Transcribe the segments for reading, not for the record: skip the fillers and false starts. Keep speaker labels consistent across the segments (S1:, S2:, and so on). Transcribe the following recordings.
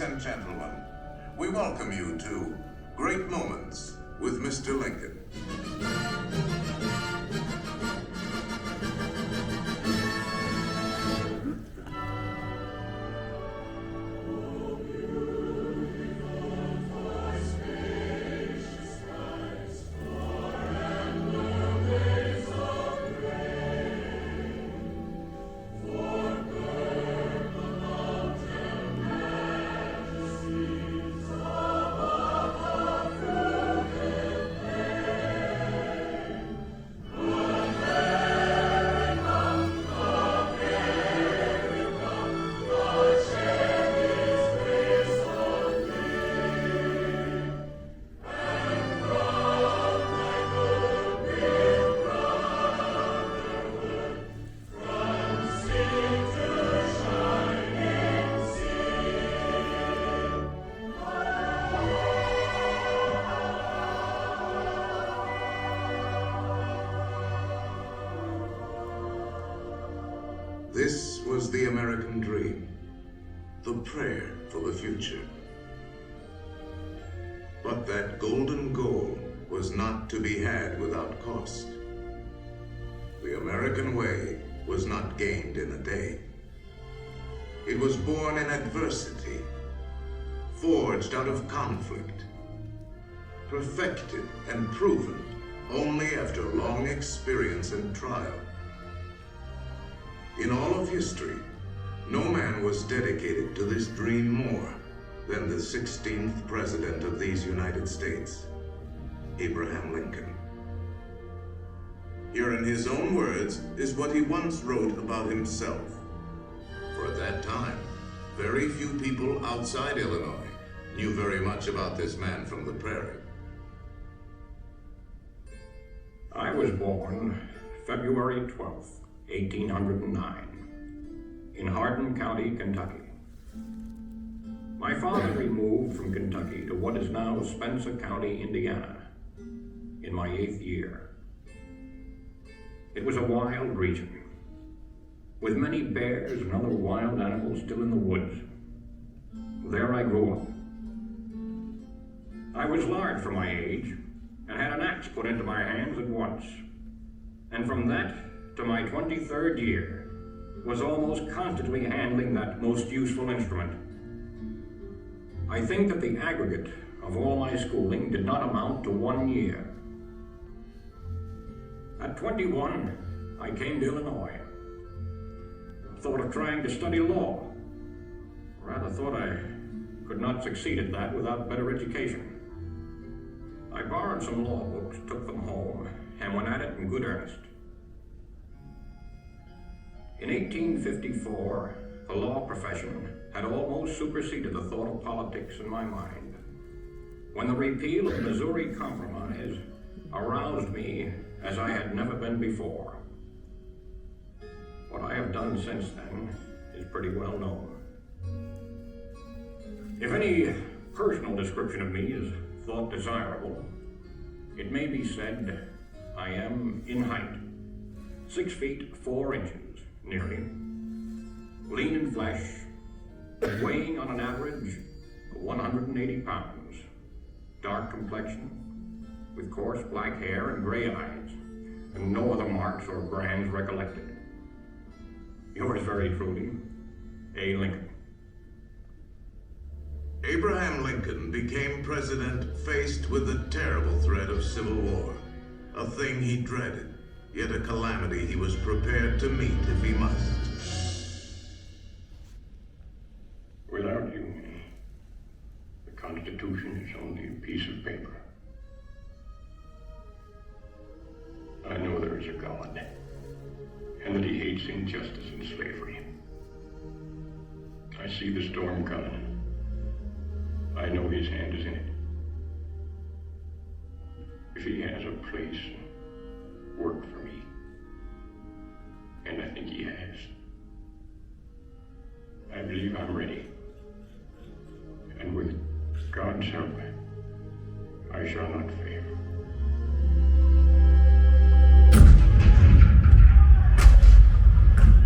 S1: Ladies and gentlemen, we welcome you to Great Moments with Mr. Lincoln. This was the American dream, the prayer for the future. But that golden goal was not to be had without cost. The American way was not gained in a day. It was born in adversity, forged out of conflict, perfected and proven only after long experience and trial. In all of history, no man was dedicated to this dream more than the 16th President of these United States, Abraham Lincoln. Here in his own words is what he once wrote about himself. For at that time, very few people outside Illinois knew very much about this man from the prairie.
S2: I was born February 12th. 1809, in Hardin County, Kentucky. My father removed from Kentucky to what is now Spencer County, Indiana, in my 8th year. It was a wild region, with many bears and other wild animals still in the woods. There I grew up. I was large for my age, and had an axe put into my hands at once, and from that to my 23rd year, was almost constantly handling that most useful instrument. I think that the aggregate of all my schooling did not amount to 1 year. At 21, I came to Illinois. Thought of trying to study law. Rather thought I could not succeed at that without better education. I borrowed some law books, took them home, and went at it in good earnest. In 1854, the law profession had almost superseded the thought of politics in my mind, when the repeal of the Missouri Compromise aroused me as I had never been before. What I have done since then is pretty well known. If any personal description of me is thought desirable, it may be said I am in height, 6 feet 4 inches. Nearly. Lean in flesh, weighing on an average 180 pounds, dark complexion, with coarse black hair and gray eyes, and no other marks or brands recollected. Yours very truly, A. Lincoln.
S1: Abraham Lincoln became president faced with the terrible threat of civil war, a thing he dreaded. Yet a calamity he was prepared to meet if he must.
S2: Without you, the Constitution is only a piece of paper. I know there is a God, and that he hates injustice and slavery. I see the storm coming. I know his hand is in it. If he has a place, work for me, and I think he has. I believe I'm ready, and with God's help, I shall not fail.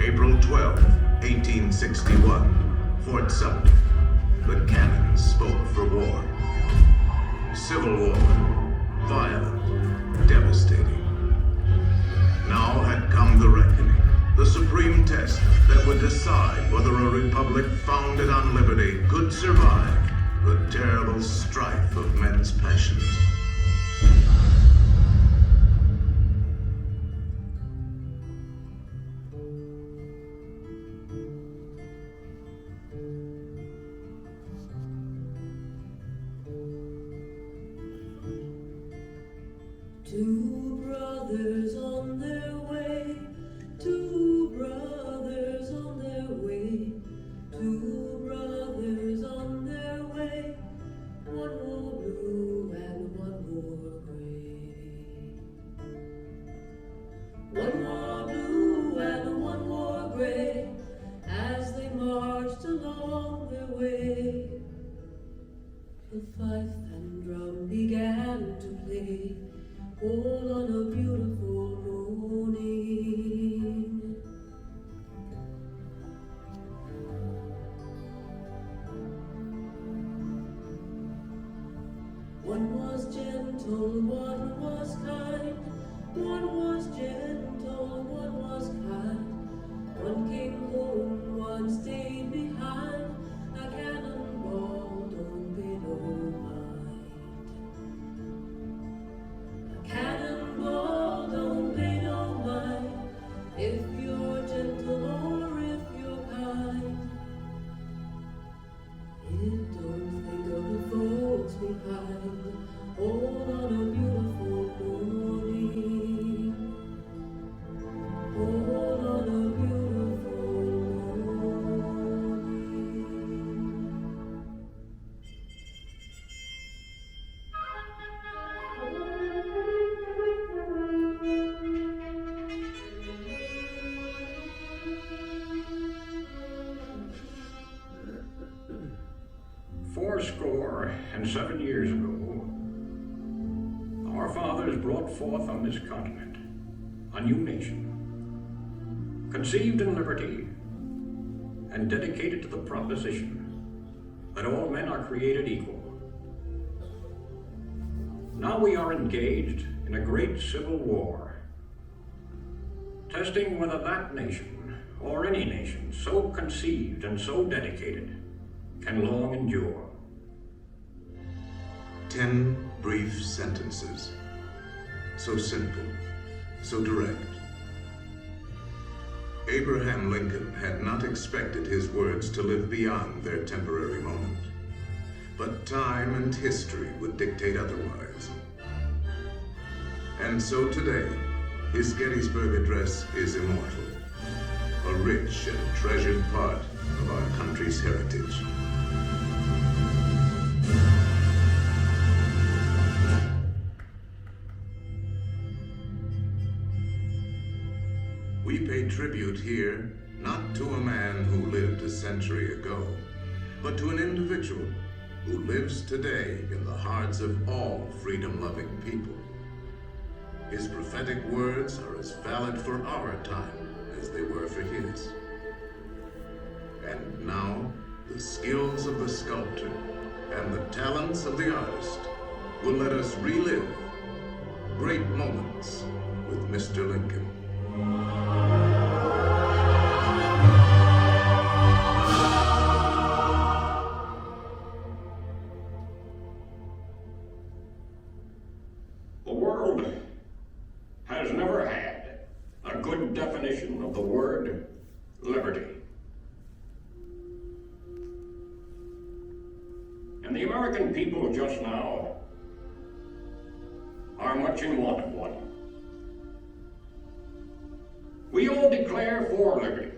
S1: April 12, 1861, Fort Sumter. The cannons spoke for war. Civil war, violent, devastating. Now had come the reckoning, the supreme test that would decide whether a republic founded on liberty could survive the terrible strife of men's passions.
S3: Two brothers on their way, two brothers on their way, two brothers on their way, one more blue and one more gray. One more blue and one more gray, as they marched along their way. The fife and drum began to play, all on a beautiful morning. One was gentle, one was kind. One was gentle, one was kind. One came home, one stayed behind. A cannonball don't pay no mind. Cannonball don't pay no mind, if you're gentle or if you're kind. It don't think of the folks behind, all on a beautiful morning. All on a beautiful morning.
S2: Fourscore and 7 years ago, our fathers brought forth on this continent a new nation, conceived in liberty and dedicated to the proposition that all men are created equal. Now we are engaged in a great civil war, testing whether that nation, or any nation so conceived and so dedicated, can long endure.
S1: 10 brief sentences. So simple, so direct. Abraham Lincoln had not expected his words to live beyond their temporary moment. But time and history would dictate otherwise. And so today, his Gettysburg Address is immortal, a rich and treasured part of our country's heritage. We pay tribute here not to a man who lived a century ago, but to an individual who lives today in the hearts of all freedom-loving people. His prophetic words are as valid for our time as they were for his. And now, the skills of the sculptor and the talents of the artist will let us relive great moments with Mr. Lincoln.
S2: The world has never had a good definition of the word liberty. And the American people just now are much in want of one. We all declare for liberty,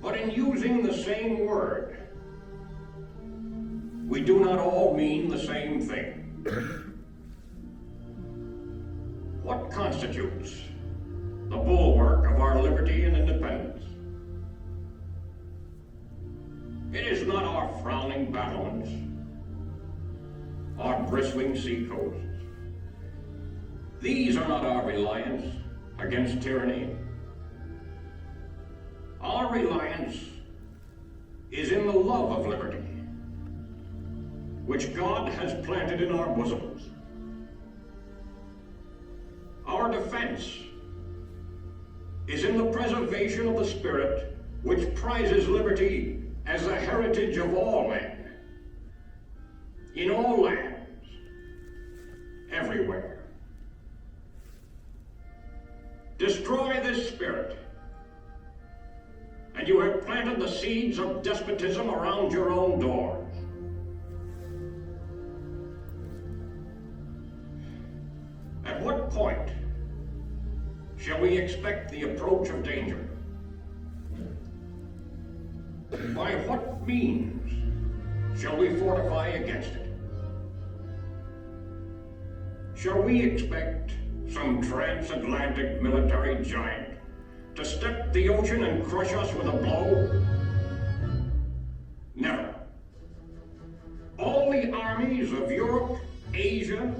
S2: but in using the same word, we do not all mean the same thing. What constitutes the bulwark of our liberty and independence? It is not our frowning battlements, our bristling sea coasts. These are not our reliance against tyranny. Our reliance is in the love of liberty, which God has planted in our bosoms. Our defense is in the preservation of the spirit which prizes liberty as the heritage of all men, in all lands, everywhere. Destroy this spirit, and you have planted the seeds of despotism around your own doors. At what point shall we expect the approach of danger? By what means shall we fortify against it? Shall we expect some transatlantic military giant to step the ocean and crush us with a blow? Never. All the armies of Europe, Asia,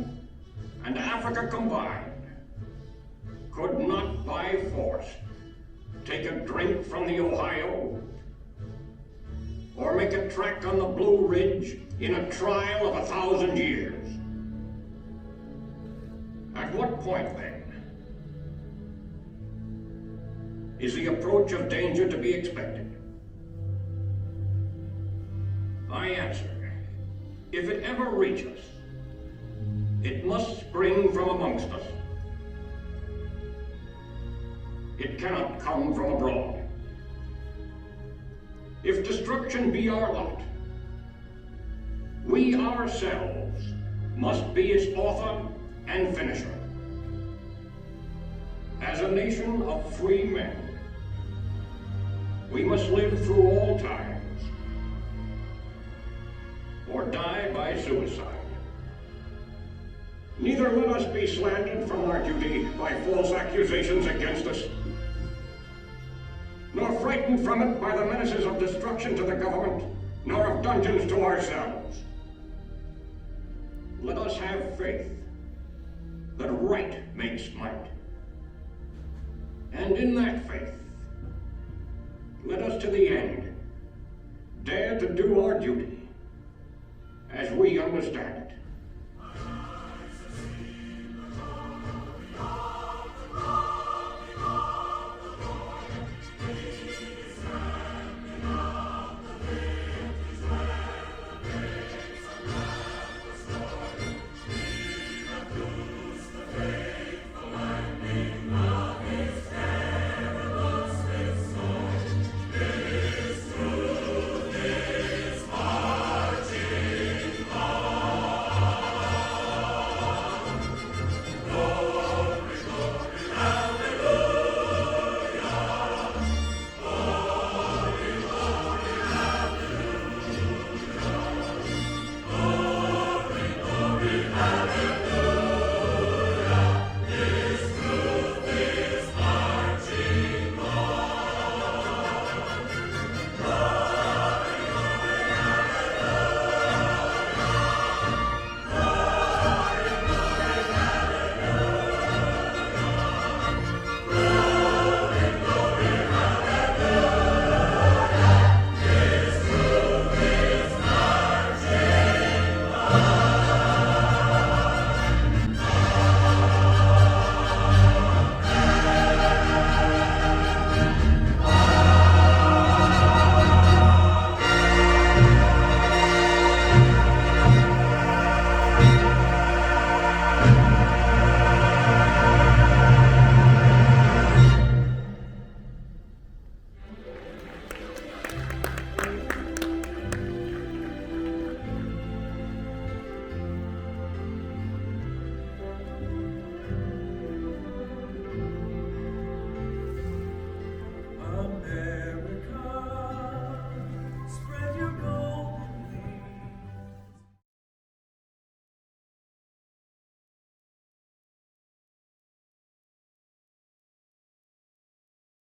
S2: and Africa combined could not by force take a drink from the Ohio or make a trek on the Blue Ridge in a trial of 1,000 years. At what point, then, is the approach of danger to be expected? I answer, if it ever reach us, it must spring from amongst us. It cannot come from abroad. If destruction be our lot, we ourselves must be its author and finisher. As a nation of free men, we must live through all times, or die by suicide. Neither let us be slandered from our duty by false accusations against us, nor frightened from it by the menaces of destruction to the government, nor of dungeons to ourselves. Let us have faith that right makes might. And in that faith, let us to the end dare to do our duty as we understand it.
S3: Hallelujah.